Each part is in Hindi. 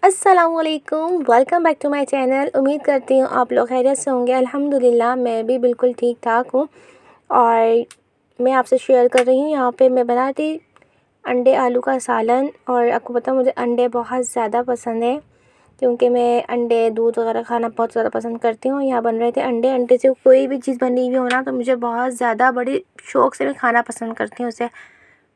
अस्सलामुअलैकुम, welcome back to my channel. उम्मीद करती हूँ आप लोग खैरियत से होंगे। अल्हम्दुलिल्लाह मैं भी बिल्कुल ठीक ठाक हूँ। और मैं आपसे शेयर कर रही हूँ, यहाँ पे मैं बनाई थी अंडे आलू का सालन। और आपको पता है मुझे अंडे बहुत ज़्यादा पसंद है, क्योंकि मैं अंडे दूध वगैरह खाना बहुत ज़्यादा पसंद करती हूँ। यहाँ बन रहे थे अंडे से कोई भी चीज़ बनी हुई हो ना, तो मुझे बहुत ज़्यादा बड़ी शौक़ से मैं खाना पसंद करती हूँ उसे।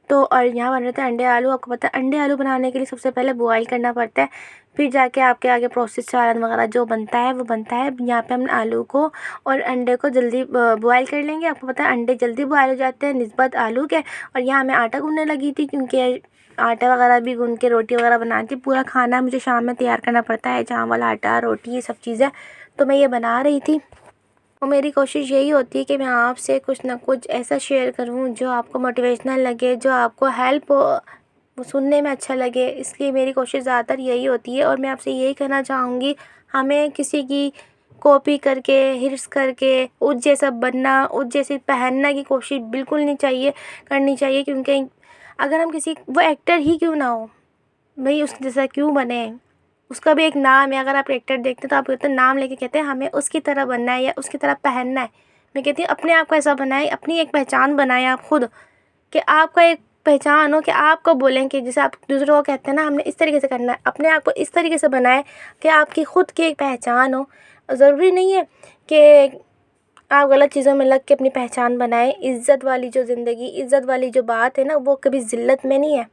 तो और यहाँ बन रहे थे अंडे आलू। आपको पता है अंडे आलू बनाने के लिए सबसे पहले बॉयल करना पड़ता है, फिर जाके आपके आगे प्रोसेस सालन वगैरह जो बनता है वो बनता है। यहाँ पे हम आलू को और अंडे को जल्दी बॉयल कर लेंगे। आपको पता है अंडे जल्दी बॉयल हो जाते हैं निस्बत आलू के। और यहाँ मैं आटा गूँधने लगी थी, क्योंकि आटा वगैरह भी गूँध के रोटी वगैरह बनाती। पूरा खाना मुझे शाम में तैयार करना पड़ता है, चावल आटा रोटी ये सब चीज़ें। तो मैं ये बना रही थी, और मेरी कोशिश यही होती है कि मैं आपसे कुछ ना कुछ ऐसा शेयर करूं जो आपको मोटिवेशनल लगे, जो आपको हेल्प हो, वो सुनने में अच्छा लगे। इसलिए मेरी कोशिश ज़्यादातर यही होती है। और मैं आपसे यही कहना चाहूँगी, हमें किसी की कॉपी करके हिर्स करके उस जैसा बनना, उस जैसे पहनना की कोशिश बिल्कुल नहीं करनी चाहिए। क्योंकि अगर हम किसी वो एक्टर ही क्यों ना हो, भाई उस जैसा क्यों बने। उसका भी एक नाम है। अगर आप एक्टर देखते हैं तो आप कहते हैं नाम लेके कहते हैं हमें उसकी तरह बनना है या उसकी तरह पहनना है। मैं कहती हूँ अपने आप को ऐसा बनाए, अपनी एक पहचान बनाए आप खुद, कि आपका एक पहचान हो, कि आपको बोलें कि जैसे आप दूसरों को कहते हैं ना हमने इस तरीके से करना है, अपने आप को इस तरीके से बनाए कि आपकी खुद की एक पहचान हो। ज़रूरी नहीं है कि आप गलत चीज़ों में लग के अपनी पहचान बनाएं। इज़्ज़त वाली जो ज़िंदगी, इज़्ज़त वाली जो बात है ना, वो कभी ज़िल्लत में नहीं है।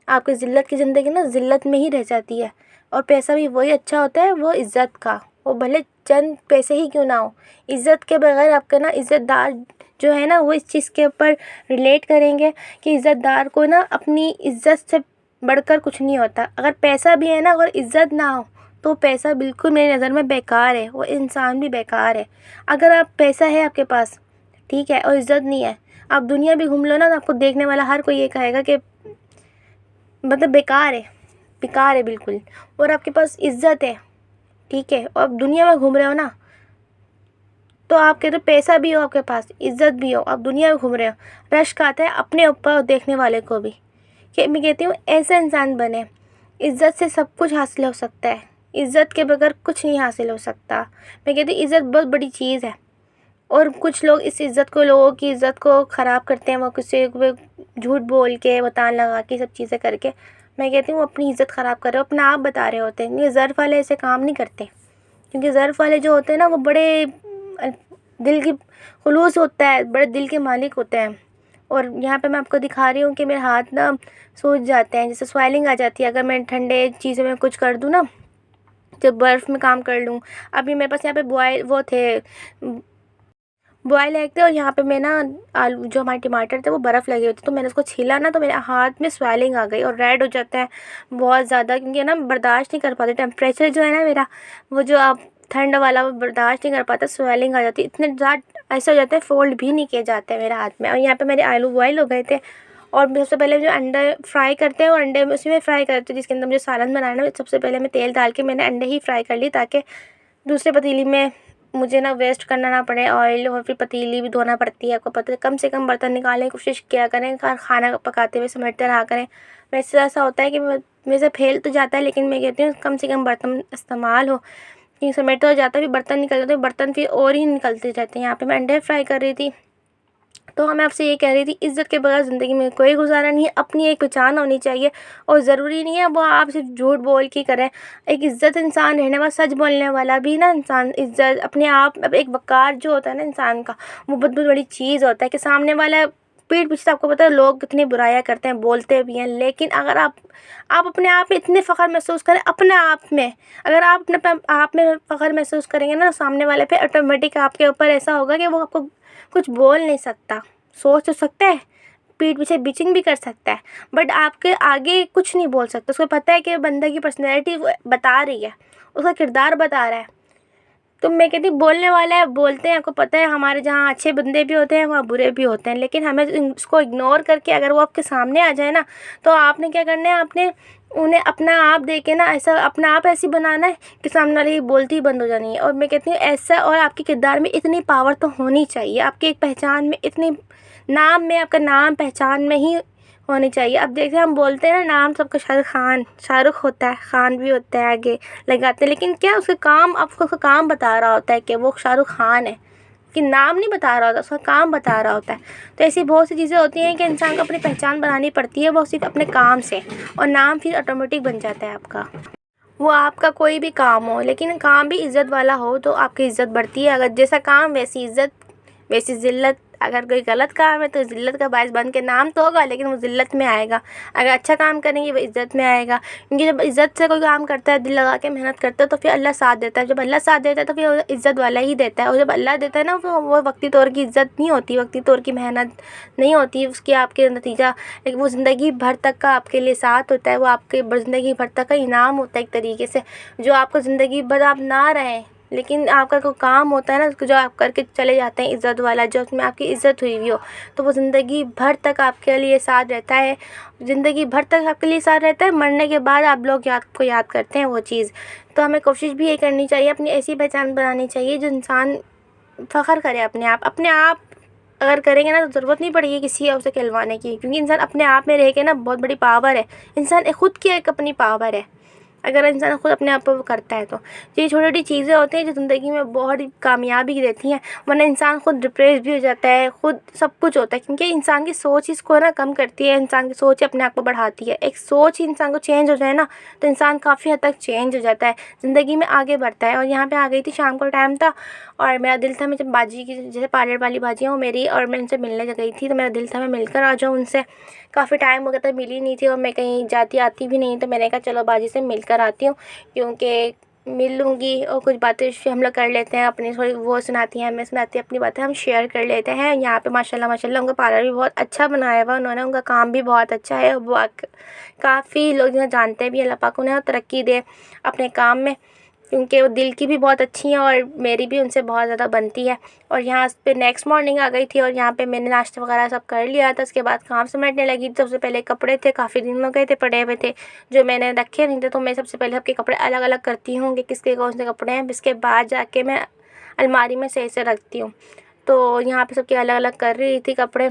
आपकी ज़िल्लत की ज़िंदगी ना ज़िल्लत में ही रह जाती है। और पैसा भी वही अच्छा होता है, वो इज़्ज़त का, वो भले चंद पैसे ही क्यों ना हो। इज़्ज़त के बगैर आपका ना इज़्ज़तदार जो है ना, वो इस चीज़ के ऊपर रिलेट करेंगे कि इज़्ज़तदार को ना अपनी इज़्ज़त से बढ़कर कुछ नहीं होता। अगर पैसा भी है ना, अगर इज़्ज़त ना हो तो पैसा बिल्कुल मेरी नज़र में बेकार है, वो इंसान भी बेकार है। अगर आप पैसा है आपके पास, ठीक है, और इज़्ज़त नहीं है, आप दुनिया भी घूम लो ना, तो आपको देखने वाला हर कोई ये कहेगा कि मतलब बेकार है बिल्कुल। और आपके पास इज़्ज़त है, ठीक है, और आप दुनिया में घूम रहे हो ना, तो आप कहते हो पैसा भी हो आपके पास, इज़्ज़त भी हो, आप दुनिया में घूम रहे हो, रश्क आता है अपने ऊपर और देखने वाले को भी। कि मैं कहती हूँ ऐसा इंसान बने। इज़्ज़त से सब कुछ हासिल हो सकता है, इज़्ज़त के बगैर कुछ नहीं हासिल हो सकता। मैं कहती हूँ इज़्ज़त बहुत बड़ी चीज़ है। और कुछ लोग इस इज़्ज़त को, लोगों की इज़्ज़त को ख़राब करते हैं। वो किसी को झूठ बोल के, बतान लगा के, सब चीज़ें करके, मैं कहती हूँ अपनी इज़्ज़त ख़राब कर रहे हो, अपना आप बता रहे होते हैं। ये ज़र्फ़ वाले ऐसे काम नहीं करते, क्योंकि ज़र्फ़ वाले जो होते हैं ना, वो बड़े दिल की खुलूस होता है, बड़े दिल के मालिक होते हैं। और यहाँ पे मैं आपको दिखा रही हूँ कि मेरे हाथ ना सूज जाते हैं, जैसे स्वेलिंग आ जाती है अगर मैं ठंडे चीज़ों में कुछ कर दूँ ना, जब बर्फ़ में काम कर लूँ। अभी मेरे पास यहाँ पे बॉयल एग थे, और यहाँ पे मैं ना आलू, जो हमारे टमाटर थे वो बर्फ़ लगे हुए थे, तो मैंने उसको छीला ना, तो मेरे हाथ में स्वेलिंग आ गई और रेड हो जाता है बहुत ज़्यादा। क्योंकि ना बर्दाश्त नहीं कर पाते, टेम्परेचर जो है ना मेरा, वो जो आप ठंड वाला, वो बर्दाश्त नहीं कर पाता, स्वेलिंग आ जाती है। इतने ज़्यादा ऐसा हो जाता है, फोल्ड भी नहीं किए जाते हैं मेरे हाथ में। और यहाँ पर मेरे आलू बॉयल हो गए थे। और सबसे पहले जो अंडे फ्राई करते हैं, वो अंडे में उसी में फ्राई करते हैं जिसके अंदर मुझे सालन बनाना है। सबसे पहले मैं तेल डाल के मैंने अंडे ही फ्राई कर ली, ताकि दूसरे पतीली में मुझे ना वेस्ट करना ना पड़े ऑयल। और फिर पतीली भी धोना पड़ती है, आपको पता है। कम से कम बर्तन निकालने की कोशिश किया करें, खाना पकाते हुए समेटते रहा करें। वैसे ऐसा होता है कि मेरे से फैल तो जाता है, लेकिन मैं कहती हूँ कम से कम बर्तन इस्तेमाल हो, क्योंकि समेटता हो जाता है, फिर बर्तन निकल जाते हैं, बर्तन फिर और ही निकलते रहते हैं। यहाँ पे मैं अंडे फ्राई कर रही थी। तो मैं आपसे ये कह रही थी, इज़्ज़त के बगैर ज़िंदगी में कोई गुजारा नहीं है। अपनी एक पहचान होनी चाहिए, और ज़रूरी नहीं है वो आप सिर्फ झूठ बोल के करें। एक इज़्ज़त इंसान रहने वाला, सच बोलने वाला भी ना इंसान, इज़्ज़त अपने आप, अब एक वक़ार जो होता है ना इंसान का, वो बहुत बहुत बड़ी चीज़ होता है। कि सामने वाला पीठ पीछे आपको पता है लोग कितनी बुराइयाँ करते हैं, बोलते भी हैं, लेकिन अगर आप अपने आप में इतने फ़ख्र महसूस करें अपने आप में, अगर आप अपने आप में फ़ख्र महसूस करेंगे ना, सामने वाले पे ऑटोमेटिक आपके ऊपर ऐसा होगा कि वो आपको कुछ बोल नहीं सकता। सोच तो सकता है, पीठ पीछे बिचिंग भी कर सकता है, बट आपके आगे कुछ नहीं बोल सकता। उसको पता है कि बंदे की पर्सनैलिटी बता रही है, उसका किरदार बता रहा है। तो मैं कहती हूँ बोलने वाला है, बोलते हैं। आपको पता है हमारे जहाँ अच्छे बंदे भी होते हैं, वहाँ बुरे भी होते हैं, लेकिन हमें उसको इग्नोर करके अगर वो आपके सामने आ जाए ना, तो आपने क्या करना है, आपने उन्हें अपना आप दे के ना, ऐसा अपना आप ऐसी बनाना है कि सामने वाले की बोलती ही बंद हो जानी है। और मैं कहती हूँ ऐसा, और आपके किरदार में इतनी पावर तो होनी चाहिए, आपकी एक पहचान में इतनी, नाम में, आपका नाम पहचान में ही होनी चाहिए। अब देखिए हम बोलते हैं ना, नाम सबका शाहरुख होता है, खान भी होता है आगे लगाते हैं, लेकिन क्या उसका काम आपको उसका काम बता रहा होता है कि वो शाहरुख खान है, कि नाम नहीं बता रहा होता, उसका काम बता रहा होता है। तो ऐसी बहुत सी चीज़ें होती हैं कि इंसान को अपनी पहचान बनानी पड़ती है, वो सिर्फ अपने काम से, और नाम फिर ऑटोमेटिक बन जाता है आपका। वो आपका कोई भी काम हो, लेकिन काम भी इज़्ज़त वाला हो तो आपकी इज़्ज़त बढ़ती है। अगर जैसा काम वैसी इज़्ज़त वैसी ज़िल्लत। अगर कोई गलत काम है तो ज़िल्लत का बायस बन के नाम तो होगा, लेकिन वो ज़िल्लत में आएगा। अगर अच्छा काम करेंगे वो इज़्ज़त में आएगा, क्योंकि जब इज़्ज़त से कोई काम करता है, दिल लगा के मेहनत करता है, तो फिर अल्लाह साथ देता है। जब अल्लाह साथ देता है तो फिर वो इज़्ज़त वाला ही देता है। और जब अल्लाह देता है ना, वो वक्ती तौर की इज़्ज़त नहीं होती, वक्ती तौर की मेहनत नहीं होती उसकी आपके नतीजा, लेकिन वो ज़िंदगी भर तक का आपके लिए साथ होता है। वो आपके ज़िंदगी भर तक का इनाम होता है एक तरीके से, जो आपको ज़िंदगी भर आप ना रहें, लेकिन आपका कोई काम होता है ना जो आप करके चले जाते हैं इज़्ज़त वाला, जो उसमें आपकी इज़्ज़त हुई हुई हो, तो वो ज़िंदगी भर तक आपके लिए साथ रहता है। ज़िंदगी भर तक आपके लिए साथ रहता है। मरने के बाद आप लोग आपको याद करते हैं वो चीज़। तो हमें कोशिश भी ये करनी चाहिए, अपनी ऐसी पहचान बनानी चाहिए जो इंसान फ़ख्र करे अपने आप अगर करेंगे ना तो ज़रूरत नहीं पड़ेगी किसी और से कहलवाने की, क्योंकि इंसान अपने आप में रह के ना बहुत बड़ी पावर है। इंसान खुद की एक अपनी पावर है, अगर इंसान खुद अपने आप पर वो करता है तो। ये छोटी छोटी चीज़ें होती हैं जो ज़िंदगी में बहुत ही कामयाबी देती हैं, वरना इंसान खुद डिप्रेस भी हो जाता है, खुद सब कुछ होता है, क्योंकि इंसान की सोच इसको ना कम करती है, इंसान की सोच अपने आप को बढ़ाती है। एक सोच ही इंसान को चेंज हो जाए ना तो इंसान काफ़ी हद तक चेंज हो जाता है, ज़िंदगी में आगे बढ़ता है। और यहाँ पे आ गई थी, शाम का टाइम था और मेरा दिल था, मैं जब बाजी की जैसे पार्लर वाली बाजी हूँ मेरी, और मैं उनसे मिलने गई थी, तो मेरा दिल था मैं मिलकर आ जाऊँ उनसे। काफ़ी टाइम हो गया था, मिली नहीं थी, और मैं कहीं जाती आती भी नहीं, तो मैंने कहा चलो बाजी से मिलकर आती हूँ, क्योंकि मिल लूँगी और कुछ बातें हम लोग कर लेते हैं अपनी, थोड़ी वो सुनाती हैं, मैं सुनाती हूँ, अपनी बातें हम शेयर कर लेते हैं। यहाँ पे माशाल्लाह उनका पार्लर भी बहुत अच्छा बनाया हुआ उन्होंने, उनका काम भी बहुत अच्छा है। वो काफ़ी लोग जो जानते भी हैं, अल्लाह पाक उन्हें तरक्की दे अपने काम में, क्योंकि वो दिल की भी बहुत अच्छी हैं और मेरी भी उनसे बहुत ज़्यादा बनती है। और यहाँ पे नेक्स्ट मॉर्निंग आ गई थी और यहाँ पे मैंने नाश्ता वगैरह सब कर लिया था। उसके बाद काम समेटने लगी। सबसे पहले कपड़े थे, काफ़ी दिन हो गए थे पड़े हुए थे जो मैंने रखे नहीं थे, तो मैं सबसे पहले सबके कपड़े अलग अलग करती हूँ कि किसके कौन से कपड़े हैं, इसके बाद जाके मैं अलमारी में सही से रखती हूँ। तो यहाँ पे सबके अलग अलग कर रही थी कपड़े,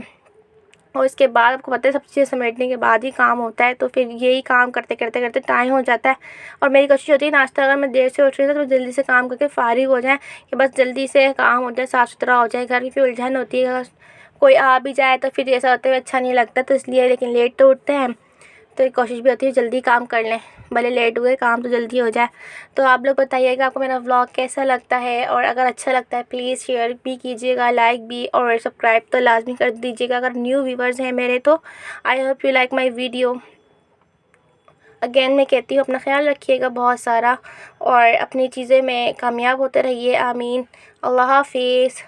और इसके बाद आपको पता है सब चीज़ें समेटने के बाद ही काम होता है, तो फिर यही काम करते करते करते टाइम हो जाता है। और मेरी कोशिश होती है नाश्ता अगर मैं देर से उठ रही हूँ तो जल्दी से काम करके फ़ारिग हो जाए, कि बस जल्दी से काम हो जाए, साफ़ सुथरा हो जाए। घर की फिर उलझन होती है, अगर कोई आ भी जाए तो फिर ऐसा होता है अच्छा नहीं लगता, तो इसलिए, लेकिन लेट तो उठते हैं तो एक कोशिश भी होती है जल्दी काम कर लें, भले लेट हुए काम तो जल्दी हो जाए। तो आप लोग बताइएगा आपको मेरा व्लॉग कैसा लगता है, और अगर अच्छा लगता है प्लीज़ शेयर भी कीजिएगा, लाइक भी, और सब्सक्राइब तो लाजमी कर दीजिएगा अगर न्यू व्यूवर्स हैं मेरे तो। I hope you like my video. Again मैं कहती हूँ अपना ख्याल रखिएगा बहुत सारा, और अपनी चीज़ें में कामयाब होते रहिए। आमीन। अल्लाह हाफिज़।